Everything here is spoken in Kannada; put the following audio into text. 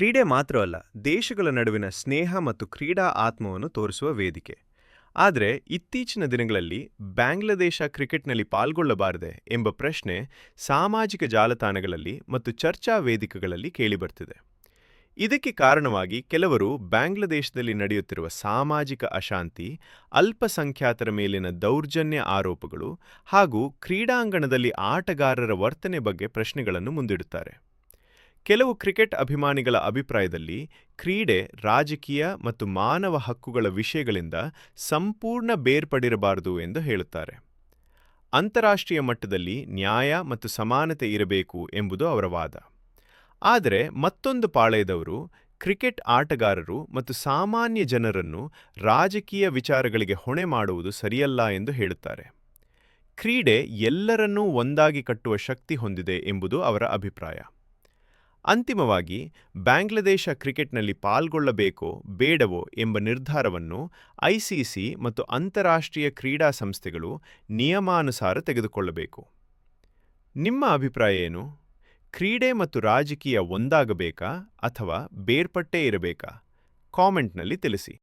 ಕ್ರೀಡೆ ಮಾತ್ರವಲ್ಲ, ದೇಶಗಳ ನಡುವಿನ ಸ್ನೇಹ ಮತ್ತು ಕ್ರೀಡಾ ಆತ್ಮವನ್ನು ತೋರಿಸುವ ವೇದಿಕೆ. ಆದರೆ ಇತ್ತೀಚಿನ ದಿನಗಳಲ್ಲಿ ಬಾಂಗ್ಲಾದೇಶ ಕ್ರಿಕೆಟ್ನಲ್ಲಿ ಪಾಲ್ಗೊಳ್ಳಬಾರದೆ ಎಂಬ ಪ್ರಶ್ನೆ ಸಾಮಾಜಿಕ ಜಾಲತಾಣಗಳಲ್ಲಿ ಮತ್ತು ಚರ್ಚಾ ವೇದಿಕೆಗಳಲ್ಲಿ ಕೇಳಿಬರ್ತಿದೆ. ಇದಕ್ಕೆ ಕಾರಣವಾಗಿ ಕೆಲವರು ಬಾಂಗ್ಲಾದೇಶದಲ್ಲಿ ನಡೆಯುತ್ತಿರುವ ಸಾಮಾಜಿಕ ಅಶಾಂತಿ, ಅಲ್ಪಸಂಖ್ಯಾತರ ಮೇಲಿನ ದೌರ್ಜನ್ಯ ಆರೋಪಗಳು ಹಾಗೂ ಕ್ರೀಡಾಂಗಣದಲ್ಲಿ ಆಟಗಾರರ ವರ್ತನೆ ಬಗ್ಗೆ ಪ್ರಶ್ನೆಗಳನ್ನು ಮುಂದಿಡುತ್ತಾರೆ. ಕೆಲವು ಕ್ರಿಕೆಟ್ ಅಭಿಮಾನಿಗಳ ಅಭಿಪ್ರಾಯದಲ್ಲಿ ಕ್ರೀಡೆ ರಾಜಕೀಯ ಮತ್ತು ಮಾನವ ಹಕ್ಕುಗಳ ವಿಷಯಗಳಿಂದ ಸಂಪೂರ್ಣ ಬೇರ್ಪಡಿರಬಾರದು ಎಂದು ಹೇಳುತ್ತಾರೆ. ಅಂತಾರಾಷ್ಟ್ರೀಯ ಮಟ್ಟದಲ್ಲಿ ನ್ಯಾಯ ಮತ್ತು ಸಮಾನತೆ ಇರಬೇಕು ಎಂಬುದು ಅವರ ವಾದ. ಆದರೆ ಮತ್ತೊಂದು ಪಾಳೆಯದವರು ಕ್ರಿಕೆಟ್ ಆಟಗಾರರು ಮತ್ತು ಸಾಮಾನ್ಯ ಜನರನ್ನು ರಾಜಕೀಯ ವಿಚಾರಗಳಿಗೆ ಹೊಣೆ ಮಾಡುವುದು ಸರಿಯಲ್ಲ ಎಂದು ಹೇಳುತ್ತಾರೆ. ಕ್ರೀಡೆ ಎಲ್ಲರನ್ನೂ ಒಂದಾಗಿ ಕಟ್ಟುವ ಶಕ್ತಿ ಹೊಂದಿದೆ ಎಂಬುದು ಅವರ ಅಭಿಪ್ರಾಯ. ಅಂತಿಮವಾಗಿ ಬಾಂಗ್ಲಾದೇಶ ಕ್ರಿಕೆಟ್ನಲ್ಲಿ ಪಾಲ್ಗೊಳ್ಳಬೇಕೋ ಬೇಡವೋ ಎಂಬ ನಿರ್ಧಾರವನ್ನು ಐಸಿಸಿ ಮತ್ತು ಅಂತಾರಾಷ್ಟ್ರೀಯ ಕ್ರೀಡಾ ಸಂಸ್ಥೆಗಳು ನಿಯಮಾನುಸಾರ ತೆಗೆದುಕೊಳ್ಳಬೇಕು. ನಿಮ್ಮ ಅಭಿಪ್ರಾಯ ಏನು? ಕ್ರೀಡೆ ಮತ್ತು ರಾಜಕೀಯ ಒಂದಾಗಬೇಕಾ ಅಥವಾ ಬೇರ್ಪಟ್ಟೇ ಇರಬೇಕಾ? ಕಾಮೆಂಟ್ನಲ್ಲಿ ತಿಳಿಸಿ.